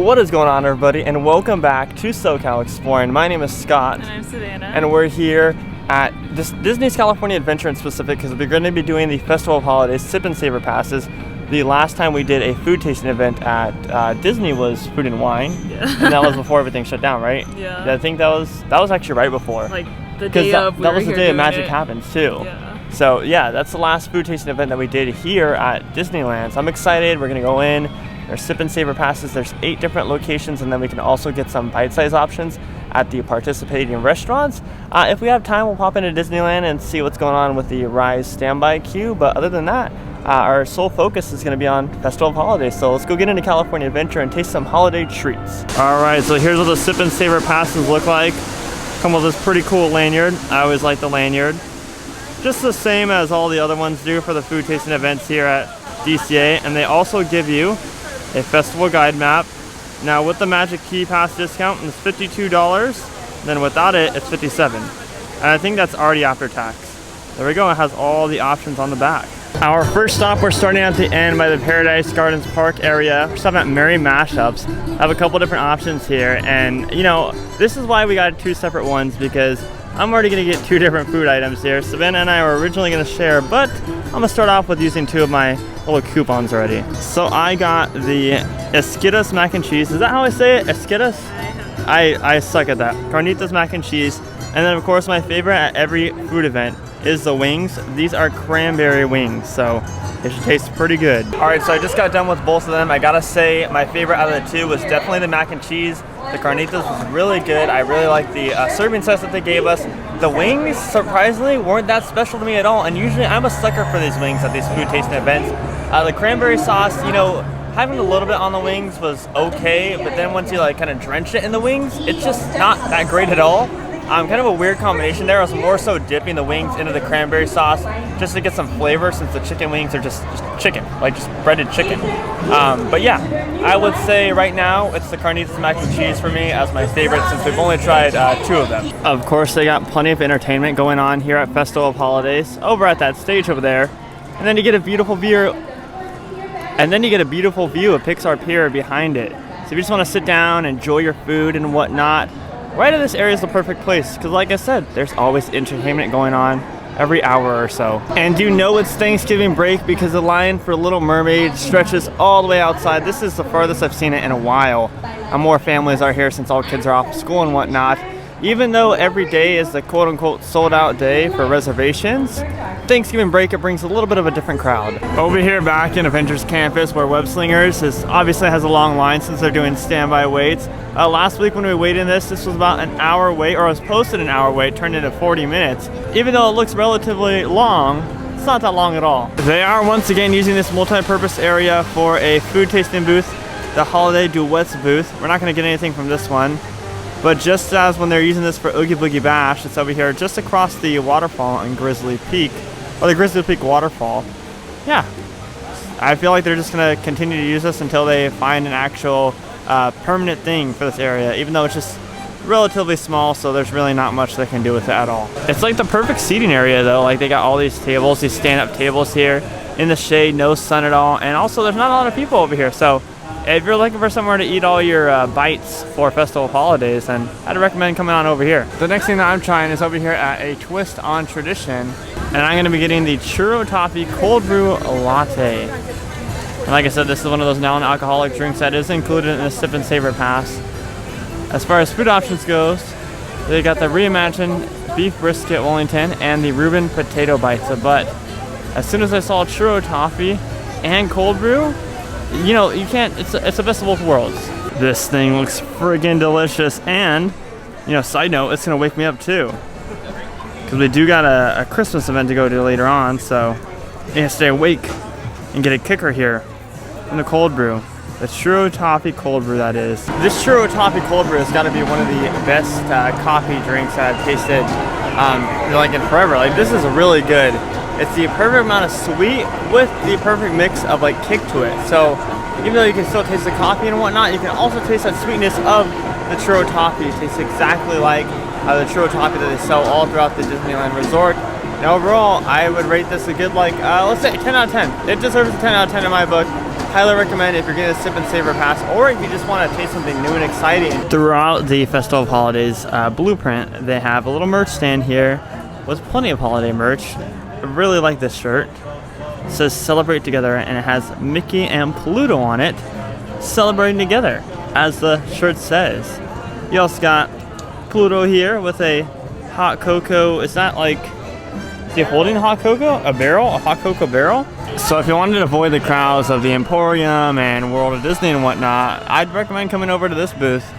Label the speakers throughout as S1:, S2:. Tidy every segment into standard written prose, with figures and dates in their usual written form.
S1: What is going on, everybody, and welcome back to SoCal Exploring. My name is Scott.
S2: And I'm Savannah.
S1: And we're here at Disney's California Adventure in specific because we're going to be doing the Festival of Holidays Sip and Savor Passes. The last time we did a food tasting event at Disney was Food and Wine.
S2: Yeah.
S1: And that was before everything shut down, right?
S2: Yeah.
S1: I think that was actually right before.
S2: Like the day of.
S1: That was the day of Magic Happens too.
S2: Yeah.
S1: So yeah, that's the last food tasting event that we did here at Disneyland. So I'm excited. We're going to go in. There's Sip and Savor Passes. There's 8 different locations, and then we can also get some bite-sized options at the participating restaurants. If we have time, we'll pop into Disneyland and see what's going on with the Rise standby queue. But other than that, our sole focus is going to be on Festival of Holidays. So let's go get into California Adventure and taste some holiday treats. All right, so here's what the Sip and Savor Passes look like. Come with this pretty cool lanyard. I always like the lanyard. Just the same as all the other ones do for the food tasting events here at DCA. And they also give you a festival guide map. Now with the Magic Key Pass discount, it's $52. Then without it, it's $57. And I think that's already after tax. There we go, it has all the options on the back. Our first stop, we're starting at the end by the Paradise Gardens Park area. We're stopping at Merry Mashups. I have a couple different options here, and you know, this is why we got 2 separate ones, because I'm already gonna get 2 different food items here. Savannah and I were originally gonna share, but I'm gonna start off with using 2 of my little coupons already. So I got the Esquitas mac and cheese. Is that how I say it? Esquitas? I suck at that. Carnitas mac and cheese. And then of course my favorite at every food event is the wings. These are cranberry wings, so it should taste pretty good. All right, so I just got done with both of them. I gotta say my favorite out of the 2 was definitely the mac and cheese. The carnitas was really good. I really like the serving size that they gave us. The wings, surprisingly, weren't that special to me at all. And usually I'm a sucker for these wings at these food tasting events. The cranberry sauce, you know, having a little bit on the wings was okay, but then once you like kind of drench it in the wings, it's just not that great at all. Kind of a weird combination there. I was more so dipping the wings into the cranberry sauce just to get some flavor, since the chicken wings are just chicken, like just breaded chicken. But yeah, I would say right now it's the carnitas mac and cheese for me as my favorite, since we've only tried 2 of them. Of course, they got plenty of entertainment going on here at Festival of Holidays over at that stage over there. And then you get a beautiful view. And then you get a beautiful view of Pixar Pier behind it. So if you just want to sit down, enjoy your food and whatnot, right in this area is the perfect place, because like I said, there's always entertainment going on every hour or so. And you know it's Thanksgiving break because the line for Little Mermaid stretches all the way outside. This is the farthest I've seen it in a while. And more families are here since all kids are off of school and whatnot. Even though every day is the quote-unquote sold-out day for reservations, Thanksgiving break, it brings a little bit of a different crowd. Over here back in Avengers Campus, where Web Slingers obviously has a long line since they're doing standby waits. Last week when we waited in this was about an hour wait, or it was posted an hour wait, turned into 40 minutes. Even though it looks relatively long, it's not that long at all. They are once again using this multi-purpose area for a food tasting booth, the Holiday Duets booth. We're not going to get anything from this one. But just as when they're using this for Oogie Boogie Bash, it's over here just across the waterfall in Grizzly Peak, or the Grizzly Peak waterfall. Yeah, I feel like they're just going to continue to use this until they find an actual permanent thing for this area, even though it's just relatively small, so there's really not much they can do with it at all. It's like the perfect seating area though. Like they got all these tables, these stand-up tables here in the shade, no sun at all, and also there's not a lot of people over here, so if you're looking for somewhere to eat all your bites for Festival of Holidays, then I'd recommend coming on over here. The next thing that I'm trying is over here at a Twist on Tradition, and I'm going to be getting the Churro Toffee Cold Brew Latte. And like I said, this is one of those non-alcoholic drinks that is included in the Sip and Savor Pass. As far as food options goes, they got the reimagined beef brisket Wellington and the Reuben potato bites. But as soon as I saw Churro Toffee and cold brew, you know, you can't, it's the best of both worlds. This thing looks friggin' delicious, and, you know, side note, it's gonna wake me up too. Because we do got a Christmas event to go to later on, so you can stay awake and get a kicker here in the cold brew. The Churro Toffee cold brew, that is. This Churro Toffee cold brew has got to be one of the best coffee drinks that I've tasted like in forever. Like, this is really good. It's the perfect amount of sweet with the perfect mix of like kick to it. So even though you can still taste the coffee and whatnot, you can also taste that sweetness of the Churro Toffee. It tastes exactly like the Churro Toffee that they sell all throughout the Disneyland Resort. And overall, I would rate this a good, like, let's say 10 out of 10. It deserves a 10 out of 10 in my book. highly recommend if you're getting a Sip and Savor pass, or if you just want to taste something new and exciting. Throughout the Festival of Holidays blueprint, they have a little merch stand here with plenty of holiday merch. I really like this shirt. It says Celebrate Together, and it has Mickey and Pluto on it, celebrating together, as the shirt says. You also got Pluto here with a hot cocoa. Is that like, is he holding hot cocoa? A barrel? A hot cocoa barrel? So if you wanted to avoid the crowds of the Emporium and World of Disney and whatnot, I'd recommend coming over to this booth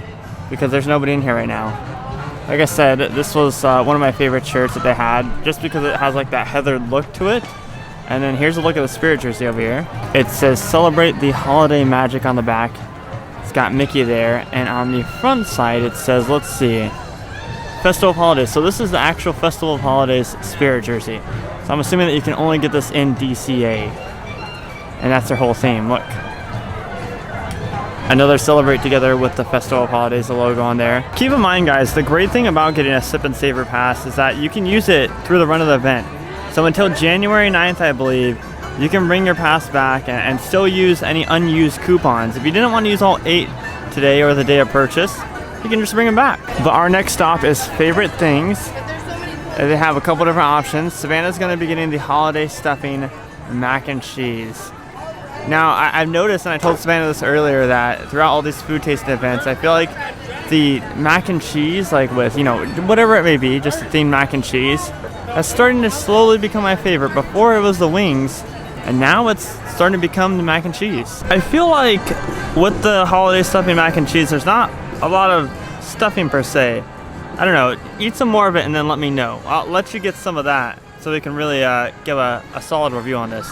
S1: because there's nobody in here right now. Like I said, this was one of my favorite shirts that they had, just because it has like that heathered look to it. And then here's a look at the Spirit jersey over here. It says Celebrate the Holiday Magic on the back. It's got Mickey there, and on the front side it says, let's see, Festival of Holidays. So this is the actual Festival of Holidays Spirit jersey. So I'm assuming that you can only get this in DCA. And that's their whole theme, look. Another Celebrate Together with the Festival of Holidays, the logo on there. Keep in mind, guys, the great thing about getting a Sip and Savor pass is that you can use it through the run of the event. So until January 9th, I believe, you can bring your pass back and still use any unused coupons. If you didn't want to use all 8 today or the day of purchase, you can just bring them back. But our next stop is Favorite Things. They have a couple different options. Savannah's going to be getting the holiday stuffing mac and cheese. Now, I've noticed, and I told Savannah this earlier, that throughout all these food tasting events, I feel like the mac and cheese, like with, you know, whatever it may be, just the themed mac and cheese, that's starting to slowly become my favorite. Before it was the wings, and now it's starting to become the mac and cheese. I feel like with the holiday stuffing mac and cheese, there's not a lot of stuffing per se. I don't know, eat some more of it and then let me know. I'll let you get some of that so we can really give a solid review on this.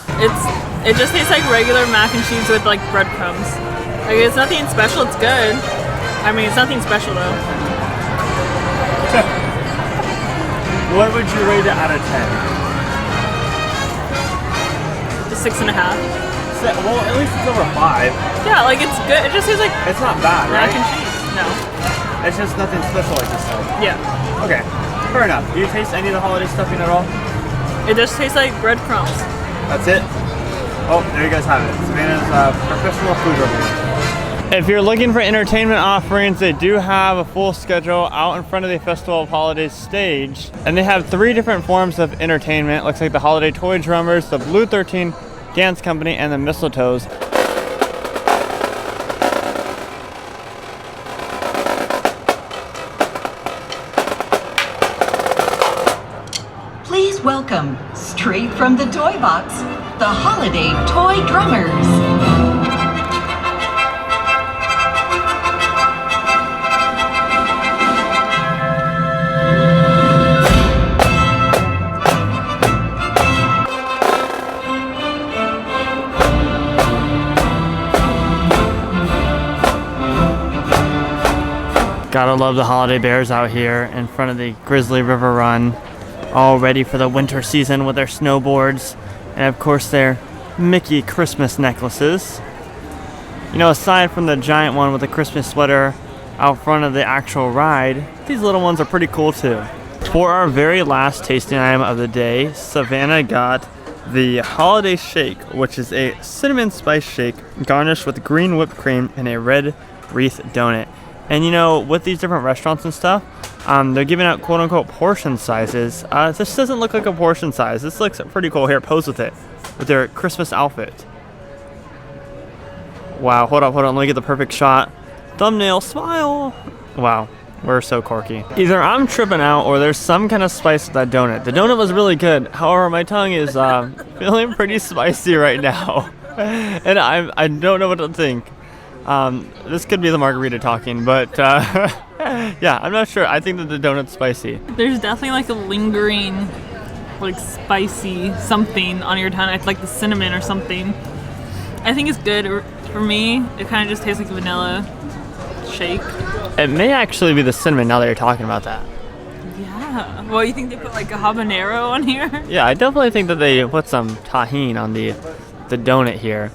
S2: It just tastes like regular mac and cheese with like breadcrumbs. Like, it's nothing special, it's good. I mean, it's nothing special though.
S1: What would you rate it out of 10?
S2: Just 6.5.
S1: Well, at least it's over 5.
S2: Yeah, like it's good. It just tastes like
S1: It's not bad, right?
S2: mac and cheese. No.
S1: It's just nothing special like this stuff.
S2: Yeah.
S1: Okay, fair enough. Do you taste any of the holiday stuffing at all?
S2: It just tastes like breadcrumbs.
S1: That's it? Oh, there you guys have it. Savannah's professional food review. If you're looking for entertainment offerings, they do have a full schedule out in front of the Festival of Holidays stage. And they have 3 different forms of entertainment. Looks like the Holiday Toy Drummers, the Blue 13 Dance Company, and the Mistletoes.
S3: Please welcome, straight from the toy box, the Holiday Toy Drummers.
S1: Gotta love the holiday bears out here in front of the Grizzly River Run, all ready for the winter season with their snowboards and of course their Mickey Christmas necklaces. You know, aside from the giant one with the Christmas sweater out front of the actual ride, these little ones are pretty cool too. For our very last tasting item of the day, Savannah got the Holiday Shake, which is a cinnamon spice shake garnished with green whipped cream and a red wreath donut. And you know, with these different restaurants and stuff, they're giving out quote-unquote portion sizes. This doesn't look like a portion size. This looks pretty cool. Here, pose with it, with their Christmas outfit. Wow, hold up, let me get the perfect shot. Thumbnail, smile. Wow, we're so quirky. Either I'm tripping out or there's some kind of spice with that donut. The donut was really good. However, my tongue is feeling pretty spicy right now. And I don't know what to think. This could be the margarita talking, but yeah, I'm not sure. I think that the donut's spicy.
S2: There's definitely like a lingering, like spicy something on your tongue. It's like the cinnamon or something. I think it's good. For me, it kind of just tastes like a vanilla shake.
S1: It may actually be the cinnamon now that you're talking about that.
S2: Yeah. Well, you think they put like a habanero on here?
S1: Yeah, I definitely think that they put some tahini on the donut here.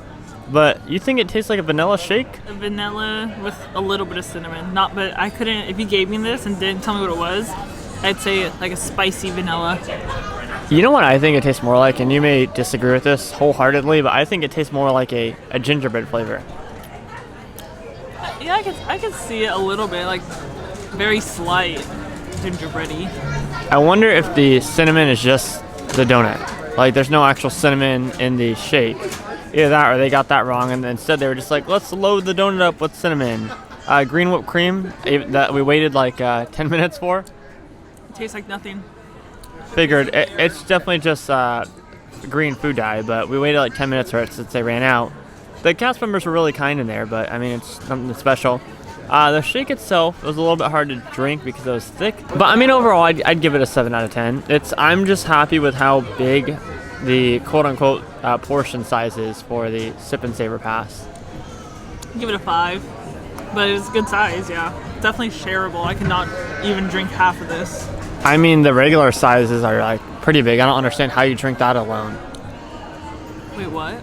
S1: But you think it tastes like a vanilla shake?
S2: A vanilla with a little bit of cinnamon. But I couldn't, if you gave me this and didn't tell me what it was, I'd say like a spicy vanilla.
S1: You know what I think it tastes more like, and you may disagree with this wholeheartedly, but I think it tastes more like a gingerbread flavor.
S2: Yeah, I can see it a little bit, like very slight gingerbready.
S1: I wonder if the cinnamon is just the donut. Like there's no actual cinnamon in the shake. Either that or they got that wrong, and instead they were just like, let's load the donut up with cinnamon. Green whipped cream that we waited like 10 minutes for.
S2: It tastes like nothing.
S1: Figured it's definitely just green food dye, but we waited like 10 minutes for it since they ran out. The cast members were really kind in there, but I mean, it's something special. The shake itself was a little bit hard to drink because it was thick, but I mean, overall, I'd give it a 7 out of 10. I'm just happy with how big the quote-unquote portion size is for the Sip and Savor Pass.
S2: Give it a 5, but it was a good size, yeah. Definitely shareable. I could not even drink half of this.
S1: I mean, the regular sizes are like pretty big. I don't understand how you drink that alone.
S2: Wait, what?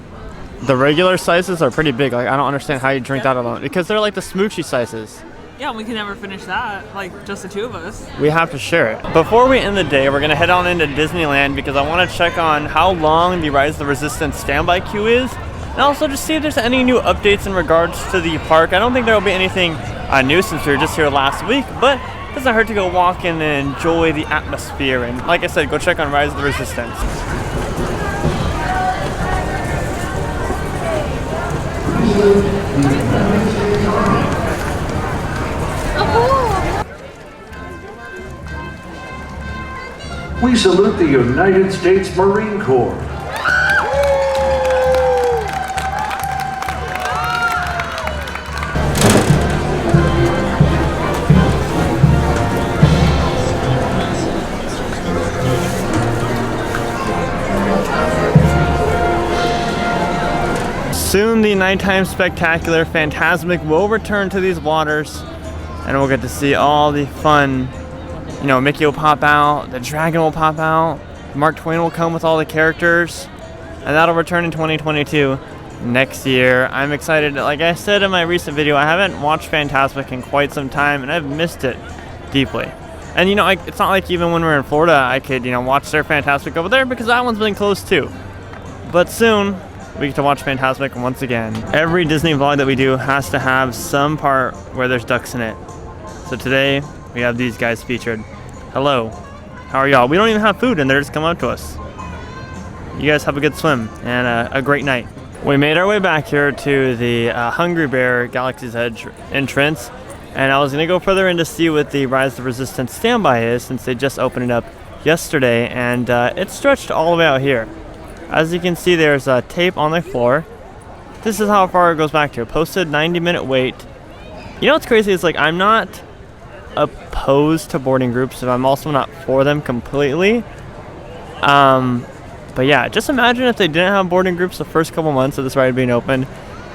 S1: The regular sizes are pretty big. Like I don't understand how you drink that alone because they're like the smoochy sizes.
S2: Yeah, we can never finish that. Like just the two of us.
S1: We have to share it. Before we end the day, we're gonna head on into Disneyland because I want to check on how long the Rise of the Resistance standby queue is, and also just see if there's any new updates in regards to the park. I don't think there will be anything new since we were just here last week, but it doesn't hurt to go walk in and enjoy the atmosphere. And like I said, go check on Rise of the Resistance.
S4: We salute the United States Marine Corps.
S1: Soon the nighttime spectacular Fantasmic will return to these waters, and we'll get to see all the fun. You know, Mickey will pop out, the dragon will pop out, Mark Twain will come with all the characters, and that'll return in 2022 next year. I'm excited. Like I said in my recent video, I haven't watched Fantasmic in quite some time, and I've missed it deeply. And you know, it's not like even when we're in Florida, I could, you know, watch their Fantasmic over there because that one's been closed too. But soon, we get to watch Fantasmic once again. Every Disney vlog that we do has to have some part where there's ducks in it. So today, we have these guys featured. Hello, how are y'all? We don't even have food and they're just coming up to us. You guys have a good swim and a great night. We made our way back here to the Hungry Bear Galaxy's Edge entrance, and I was gonna go further in to see what the Rise of the Resistance standby is since they just opened it up yesterday, and it's stretched all the way out here. As you can see, there's tape on the floor. This is how far it goes back to. Posted 90-minute wait. You know what's crazy is, like, I'm not opposed to boarding groups, but I'm also not for them completely. But yeah, just imagine if they didn't have boarding groups the first couple months of this ride being open.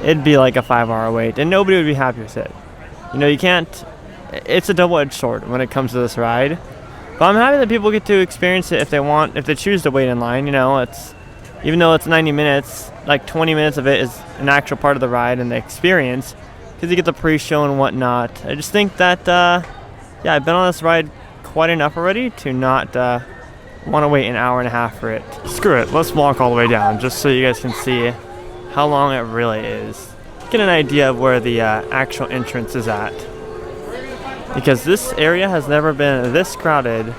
S1: It'd be like a 5-hour wait, and nobody would be happy with it. You know, you can't. It's a double-edged sword when it comes to this ride. But I'm happy that people get to experience it if they want, if they choose to wait in line. You know, it's. Even though it's 90 minutes, like 20 minutes of it is an actual part of the ride and the experience, because you get the pre-show and whatnot. I just think that, yeah, I've been on this ride quite enough already to not want to wait an hour and a half for it. Screw it, let's walk all the way down just so you guys can see how long it really is. Get an idea of where the actual entrance is at. Because this area has never been this crowded.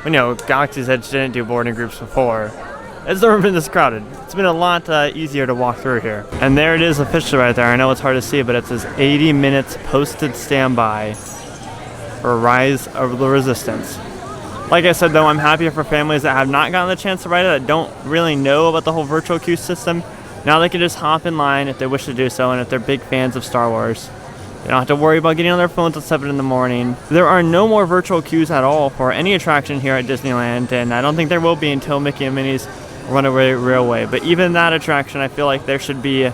S1: You know, Galaxy's Edge didn't do boarding groups before. It's never been this crowded. It's been a lot easier to walk through here. And there it is officially right there. I know it's hard to see, but it says 80 minutes posted standby for Rise of the Resistance. Like I said though, I'm happy for families that have not gotten the chance to ride it, that don't really know about the whole virtual queue system. Now they can just hop in line if they wish to do so, and if they're big fans of Star Wars. They don't have to worry about getting on their phones at 7 in the morning. There are no more virtual queues at all for any attraction here at Disneyland, and I don't think there will be until Mickey and Minnie's Runaway Railway. But even that attraction, I feel like there should be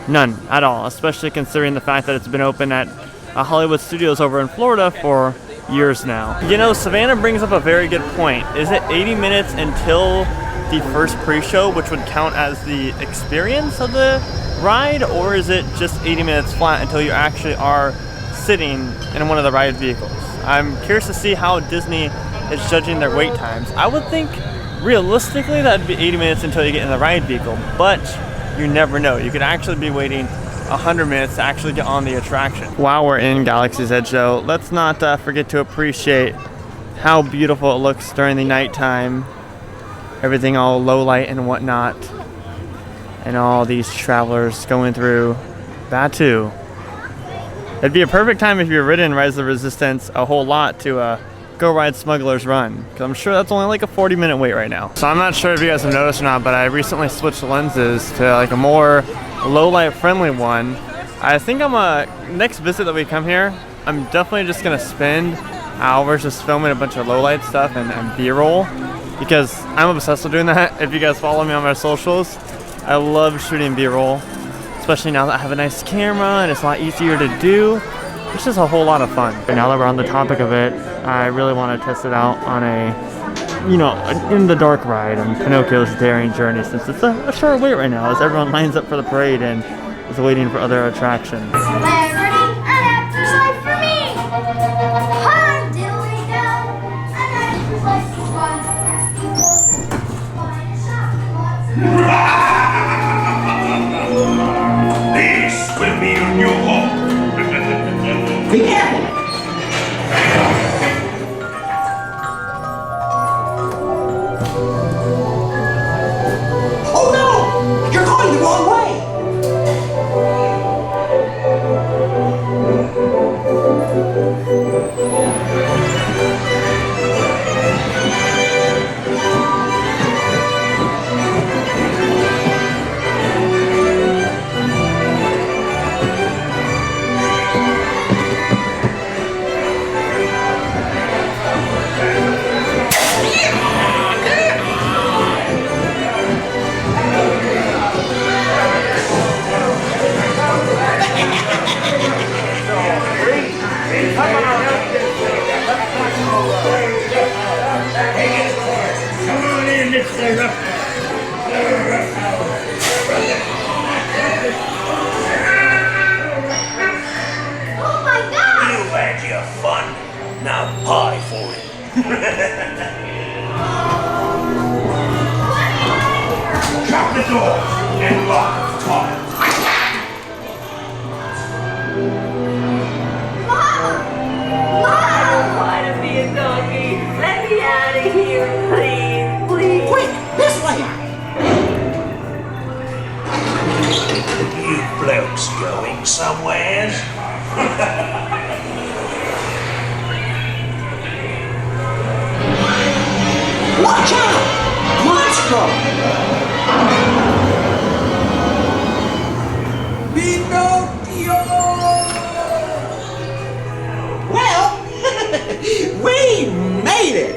S1: none at all, especially considering the fact that it's been open at Hollywood Studios over in Florida for years now. You know, Savannah brings up a very good point. Is it 80 minutes until the first pre-show, which would count as the experience of the ride, or is it just 80 minutes flat until you actually are sitting in one of the ride vehicles? I'm curious to see how Disney is judging their wait times. I would think realistically that'd be 80 minutes until you get in the ride vehicle, but you never know. You could actually be waiting 100 minutes to actually get on the attraction. While we're in Galaxy's Edge though, let's not forget to appreciate how beautiful it looks during the nighttime. Everything all low light and whatnot, and all these travelers going through Batuu. It'd be a perfect time if you've ridden Rise of the Resistance a whole lot to go ride Smuggler's Run, because I'm sure that's only like a 40-minute wait right now. So I'm not sure if you guys have noticed or not, but I recently switched lenses to like a more low light friendly one. I think next visit that we come here, I'm definitely just gonna spend hours just filming a bunch of low light stuff and B-roll, because I'm obsessed with doing that. If you guys follow me on my socials, I love shooting B-roll, especially now that I have a nice camera and it's a lot easier to do. It's just a whole lot of fun. And now that we're on the topic of it, I really want to test it out on a, in the dark ride on Pinocchio's Daring Journey, since it's a short wait right now as everyone lines up for the parade and is waiting for other attractions.
S5: This will be your new home.
S6: Be careful! Oh no! You're going the wrong way!
S3: Oh my God!
S5: You've had your fun. Now pie for it. Shut the door and lock the top.
S3: I don't want to be a doggy. Let me out of here, please, please.
S6: Quick, this way!
S5: You blokes going somewhere?
S6: Watch out! Monstro! Pinocchio! Well, we made it!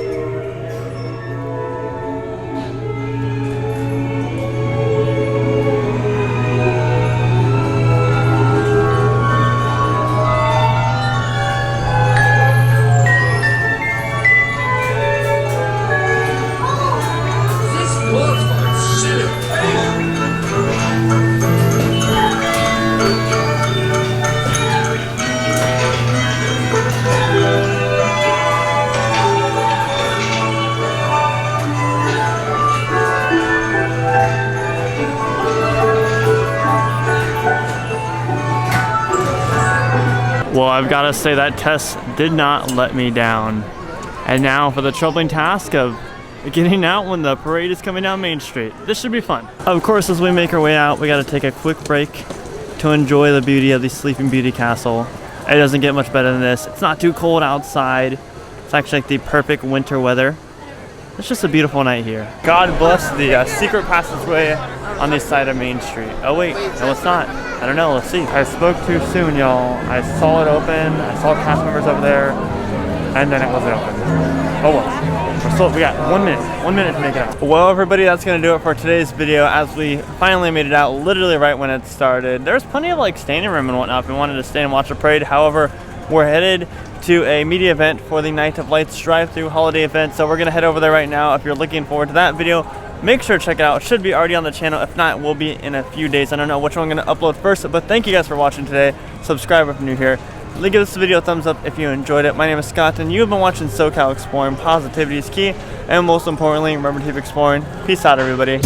S1: Well, I've got to say that test did not let me down. And now for the troubling task of getting out when the parade is coming down Main Street. This should be fun. Of course, as we make our way out, we got to take a quick break to enjoy the beauty of the Sleeping Beauty Castle. It doesn't get much better than this. It's not too cold outside. It's actually like the perfect winter weather. It's just a beautiful night here. God bless the secret passageway on the side of Main Street. Oh wait, no it's not. I don't know, let's see. I spoke too soon, y'all. I saw it open, I saw cast members over there, and then it wasn't open. Oh well. We got 1 minute to make it out. Well, everybody, that's gonna do it for today's video as we finally made it out literally right when it started. There's plenty of like standing room and whatnot if we wanted to stay and watch the parade. However, we're headed to a media event for the Night of Lights drive-through holiday event, so we're gonna head over there right now. If you're looking forward to that video, make sure to check it out. It should be already on the channel. If not, it will be in a few days. I don't know which one I'm gonna upload first, but thank you guys for watching today. Subscribe if you're new here. Give this video a thumbs up if you enjoyed it. My name is Scott, and you have been watching SoCal Exploring. Positivity is key, and most importantly, remember to keep exploring. Peace out, everybody.